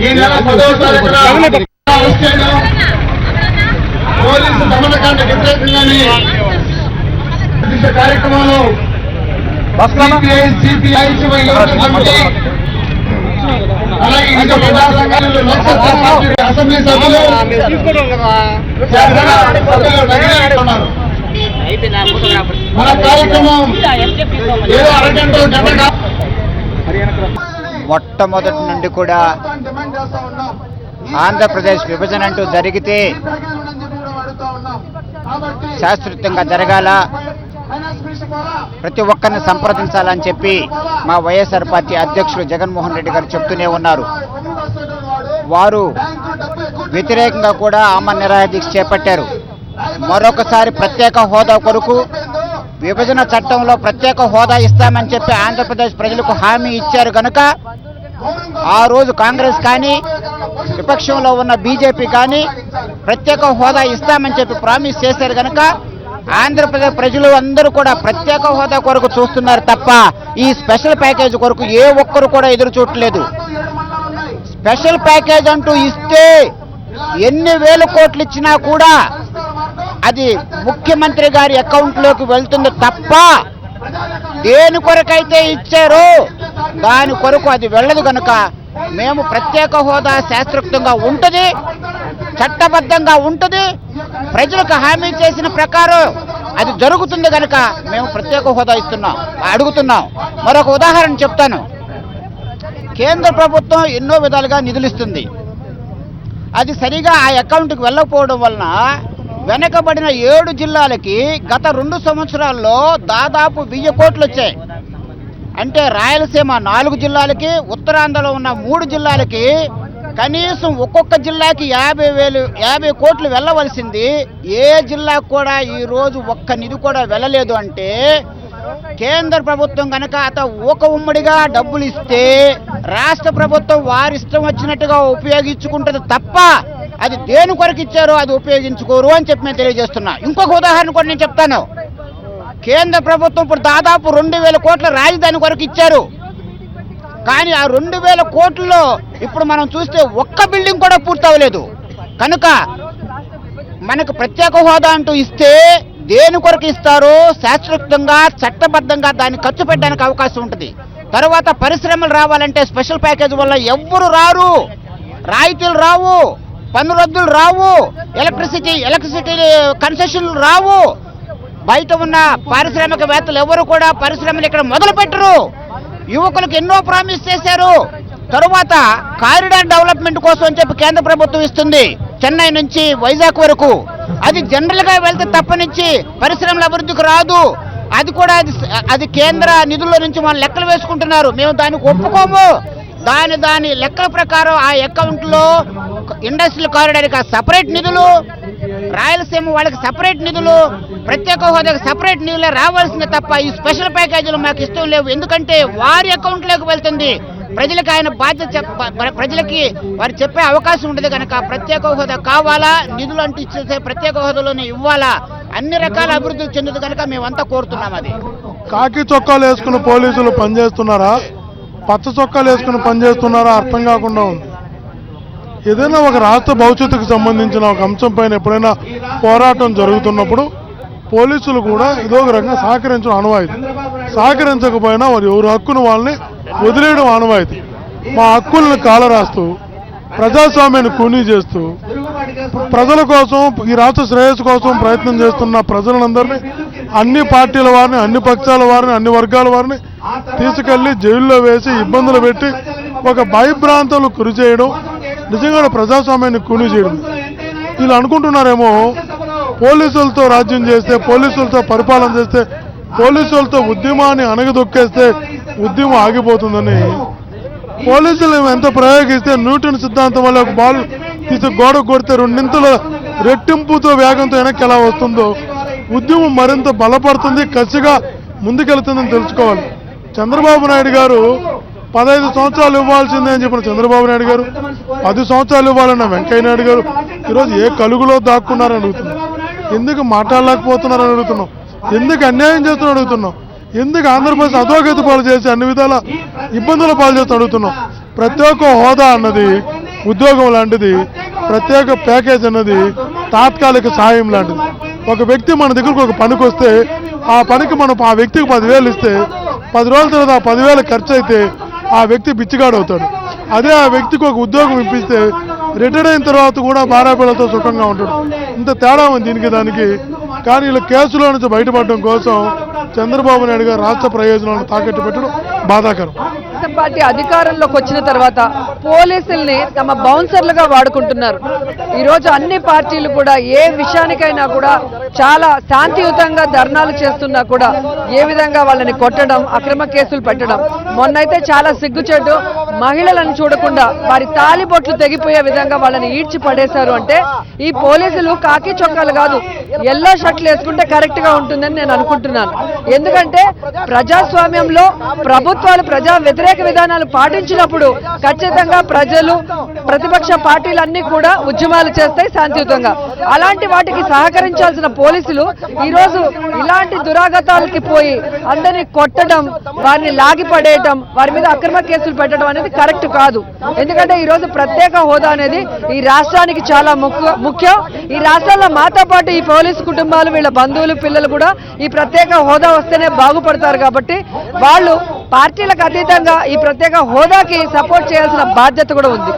ఈ నెల 10వ తారీఖున పోలీసు దమనకాండకు వ్యతిరేకంగానే కార్యక్రమంలో సిపిఐ అలాగే ఇంకా ప్రజా సంఘాలు అసెంబ్లీ సభ్యులు మన కార్యక్రమం ఏదో అరగంట గంట. మొట్టమొదటి నుండి కూడా ఆంధ్రప్రదేశ్ విభజన అంటూ జరిగితే శాస్త్రీయంగా జరగాల, ప్రతి ఒక్కరిని సంప్రదించాలని చెప్పి మా వైఎస్ఆర్ పార్టీ అధ్యక్షులు జగన్మోహన్ రెడ్డి గారు చెప్తూనే ఉన్నారు. వారు వ్యతిరేకంగా కూడా ఆమరణ నిరాహార దీక్ష చేపట్టారు. మరొకసారి ప్రత్యేక హోదా కొరకు విభజన చట్టంలో ప్రత్యేక హోదా ఇస్తామని చెప్పి ఆంధ్రప్రదేశ్ ప్రజలకు హామీ ఇచ్చారు కనుక ఆ రోజు కాంగ్రెస్ కానీ విపక్షంలో ఉన్న బీజేపీ కానీ ప్రత్యేక హోదా ఇస్తామని చెప్పి ప్రామిస్ చేశారు కనుక ఆంధ్రప్రదేశ్ ప్రజలు అందరూ కూడా ప్రత్యేక హోదా కొరకు చూస్తున్నారు తప్ప ఈ స్పెషల్ ప్యాకేజ్ కొరకు ఏ ఒక్కరు కూడా ఎదురు చూడలేదు. స్పెషల్ ప్యాకేజ్ అంటూ ఇస్తే ఎన్ని వేల కోట్లు ఇచ్చినా కూడా అది ముఖ్యమంత్రి గారి అకౌంట్లోకి వెళ్తుంది తప్ప దేని కొరకైతే ఇచ్చారో దాని కొరకు అది వెళ్ళదు కనుక మేము ప్రత్యేక హోదా శాస్త్రోక్తంగా ఉంటుంది, చట్టబద్ధంగా ఉంటుంది, ప్రజలకు హామీ చేసిన ప్రకారం అది జరుగుతుంది కనుక మేము ప్రత్యేక హోదా అడుగుతున్నాం. మరొక ఉదాహరణ చెప్తాను. కేంద్ర ప్రభుత్వం ఎన్నో విధాలుగా నిధులు ఇస్తుంది. అది సరిగా ఆ అకౌంట్కి వెళ్ళకపోవడం వలన వెనకబడిన 7 జిల్లాలకి గత 2 సంవత్సరాల్లో దాదాపు 1000 కోట్లు వచ్చాయి. అంటే రాయలసీమ 4 జిల్లాలకి, ఉత్తరాంధ్రలో ఉన్న 3 జిల్లాలకి కనీసం ఒక్కొక్క జిల్లాకి 50 కోట్లు వెళ్ళవలసింది ఏ జిల్లాకు కూడా ఈరోజు ఒక్క నిధి కూడా వెళ్ళలేదు. అంటే కేంద్ర ప్రభుత్వం కనుక ఒక ఉమ్మడిగా డబ్బులు ఇస్తే రాష్ట్ర ప్రభుత్వం వారి ఇష్టం వచ్చినట్టుగా ఉపయోగించుకుంటుంది తప్ప అది దేని కొరకు ఇచ్చారో అది ఉపయోగించుకోరు అని చెప్పి నేను తెలియజేస్తున్నా. ఇంకొక ఉదాహరణ కూడా నేను చెప్తాను. కేంద్ర ప్రభుత్వం ఇప్పుడు దాదాపు 2000 కోట్ల రాజధాని కొరకు ఇచ్చారు. కానీ ఆ 2000 కోట్లలో ఇప్పుడు మనం చూస్తే ఒక్క బిల్డింగ్ కూడా పూర్తి అవ్వలేదు. కనుక మనకు ప్రత్యేక హోదా అంటూ ఇస్తే దేని కొరకు ఇస్తారో శాస్త్రోక్తంగా చట్టబద్ధంగా దాన్ని ఖర్చు పెట్టడానికి అవకాశం ఉంటుంది. తర్వాత పరిశ్రమలు రావాలంటే స్పెషల్ ప్యాకేజ్ వల్ల ఎవ్వరు రారు, రాయితీలు రావు, పన్ను రద్దులు రావు, ఎలక్ట్రిసిటీ కన్సెషన్లు రావు. బయట ఉన్న పారిశ్రామికవేత్తలు ఎవరు కూడా పరిశ్రమలు ఇక్కడ మొదలు పెట్టరు. యువకులకు ఎన్నో ప్రామిస్ చేశారు. తరువాత కారిడార్ డెవలప్మెంట్ కోసం అని చెప్పి కేంద్ర ప్రభుత్వం ఇస్తుంది చెన్నై నుంచి వైజాగ్ వరకు. అది జనరల్గా వెళ్తే తప్పనించి పరిశ్రమల అభివృద్ధికి రాదు. అది కూడా అది కేంద్ర నిధుల్లో నుంచి మనం లెక్కలు వేసుకుంటున్నారు. మేము దానికి ఒప్పుకోము. దాని లెక్కల ప్రకారం ఆ అకౌంట్లో ఇండస్ట్రియల్ కారిడార్కి సపరేట్ నిధులు, రాయలసీమ వాళ్ళకి సపరేట్ నిధులు, ప్రత్యేక హోదాకి సపరేట్ నిధులే రావాల్సిందే తప్ప ఈ స్పెషల్ ప్యాకేజీలు మాకు ఇష్టం లేవు. ఎందుకంటే వారి అకౌంట్లోకి వెళ్తుంది. ప్రజలకు ఆయన బాధ్యత ప్రజలకి వారు చెప్పే అవకాశం ఉండదు కనుక ప్రత్యేక హోదా కావాలా, నిధులు అంటూ ఇచ్చేసే ప్రత్యేక హోదాలోనే ఇవ్వాలా, అన్ని రకాల అభివృద్ధి చెందుతుంది కనుక మేమంతా కోరుతున్నాం. అది కాకి చొక్కాలు వేసుకున్న పోలీసులు పనిచేస్తున్నారా, పచ్చ చొక్కాలు వేసుకుని పనిచేస్తున్నారా అర్థం కాకుండా ఉంది. ఏదైనా ఒక రాష్ట్ర భవిష్యత్తుకు సంబంధించిన ఒక అంశం పైన ఎప్పుడైనా పోరాటం జరుగుతున్నప్పుడు పోలీసులు కూడా ఏదో ఒక రకంగా సహకరించడం ఆనవాయితీ. సహకరించకపోయినా వారు ఎవరి హక్కును వాళ్ళని వదిలేయడం ఆనవాయితీ. మా హక్కులను కాలరాస్తూ ప్రజాస్వామ్యాన్ని కూనీ చేస్తూ ప్రజల కోసం, ఈ రాష్ట్ర శ్రేయస్సు కోసం ప్రయత్నం చేస్తున్న ప్రజలందరినీ, అన్ని పార్టీల వారిని, అన్ని పక్షాల వారిని, అన్ని వర్గాల వారిని తీసుకెళ్లి జైల్లో వేసి ఇబ్బందులు పెట్టి ఒక భయభ్రాంతులు గురి చేయడం నిజంగా ప్రజాస్వామ్యాన్ని కూనీ చేయడం. వీళ్ళు అనుకుంటున్నారేమో పోలీసులతో రాజ్యం చేస్తే, పోలీసులతో పరిపాలన చేస్తే, పోలీసులతో ఉద్యమాన్ని అణగదొక్కేస్తే ఉద్యమం ఆగిపోతుందని. పోలీసులు ఎంత ప్రయోగిస్తే న్యూటన్ సిద్ధాంతం వల్ల ఒక బాల్ తీసి గోడ కొడితే 2 రెట్టింపుతో వేగంతో వెనక్కి ఎలా వస్తుందో ఉద్యమం మరింత బలపడుతుంది, కసిగా ముందుకెళ్తుందని తెలుసుకోవాలి. చంద్రబాబు నాయుడు గారు 15 సంవత్సరాలు ఇవ్వాల్సిందే అని చెప్పిన చంద్రబాబు నాయుడు గారు 10 సంవత్సరాలు ఇవ్వాలన్న వెంకయ్య నాయుడు గారు ఈరోజు ఏ కలుగులో దాక్కున్నారని అడుగుతున్నాం. ఎందుకు మాట్లాడలేకపోతున్నారని అడుగుతున్నాం. ఎందుకు అన్యాయం చేస్తున్నా అడుగుతున్నాం. ఎందుకు ఆంధ్రప్రదేశ్ అధోగతి పాలు చేసి అన్ని విధాల ఇబ్బందుల పాలు చేస్తూ అడుగుతున్నాం. ప్రత్యేక హోదా అన్నది ఉద్యోగం లాంటిది, ప్రత్యేక ప్యాకేజ్ అన్నది తాత్కాలిక సాయం లాంటిది. ఒక వ్యక్తి మన దగ్గరకు ఒక పనికి వస్తే ఆ పనికి మనం ఆ వ్యక్తికి 10,000 ఇస్తే 10 రోజుల తర్వాత ఆ 10,000 ఖర్చు అయితే ఆ వ్యక్తి బిచ్చిగాడు అవుతాడు. అదే ఆ వ్యక్తికి ఒక ఉద్యోగం ఇప్పిస్తే రిటైర్ అయిన తర్వాత కూడా భార్యాపిల్లలతో సుఖంగా ఉంటాడు. ఇంత తేడా ఉంది దీనికి దానికి. కానీ ఇలా కేసులో నుంచి బయటపడడం కోసం చంద్రబాబు నాయుడు గారు రాష్ట్ర ప్రయోజనాలను తాకట్టు పెట్టడం బాధాకరం. పార్టీ అధికారంలోకి వచ్చిన తర్వాత పోలీసుల్ని తమ బౌన్సర్లుగా వాడుకుంటున్నారు. ఈరోజు అన్ని పార్టీలు కూడా ఏ విషయానికైనా కూడా చాలా శాంతియుతంగా ధర్నాలు చేస్తున్నా కూడా ఏ విధంగా వాళ్ళని కొట్టడం, అక్రమ కేసులు పెట్టడం. మొన్నైతే చాలా సిగ్గుచేటు, మహిళలను చూడకుండా వారి తాలిబొట్లు తెగిపోయే విధంగా వాళ్ళని ఈడ్చి పడేశారు. అంటే ఈ పోలీసులు కాకి చొక్కాలు కాదు, ఎల్లో షర్ట్లు వేసుకుంటే కరెక్ట్ గా ఉంటుందని నేను అనుకుంటున్నాను. ఎందుకంటే ప్రజాస్వామ్యంలో ప్రభుత్వాలు ప్రజా వ్యతిరేక విధానాలు పాటించినప్పుడు ఖచ్చితంగా ప్రజలు, ప్రతిపక్ష పార్టీలన్నీ కూడా ఉద్యమాలు చేస్తాయి శాంతియుతంగా. అలాంటి వాటికి సహకరించాల్సిన పోలీసులు ఈరోజు ఇలాంటి దురాగతాలకి పోయి అందరినీ కొట్టడం, వారిని లాగిపడేయటం, వారి మీద అక్రమ కేసులు పెట్టడం అనేది కరెక్ట్ కాదు. ఎందుకంటే ఈరోజు ప్రత్యేక హోదా అనేది ఈ రాష్ట్రానికి చాలా ముఖ్యం. ఈ రాష్ట్రంలో మాతో పాటు ఈ పోలీసు కుటుంబాలు, వీళ్ళ బంధువులు, పిల్లలు కూడా ఈ ప్రత్యేక హోదా వస్తేనే బాగుపడతారు. కాబట్టి వాళ్ళు పార్టీలకు అతీతంగా ఈ ప్రత్యేక హోదాకి సపోర్ట్ చేయాల్సిన బాధ్యత కూడా ఉంది.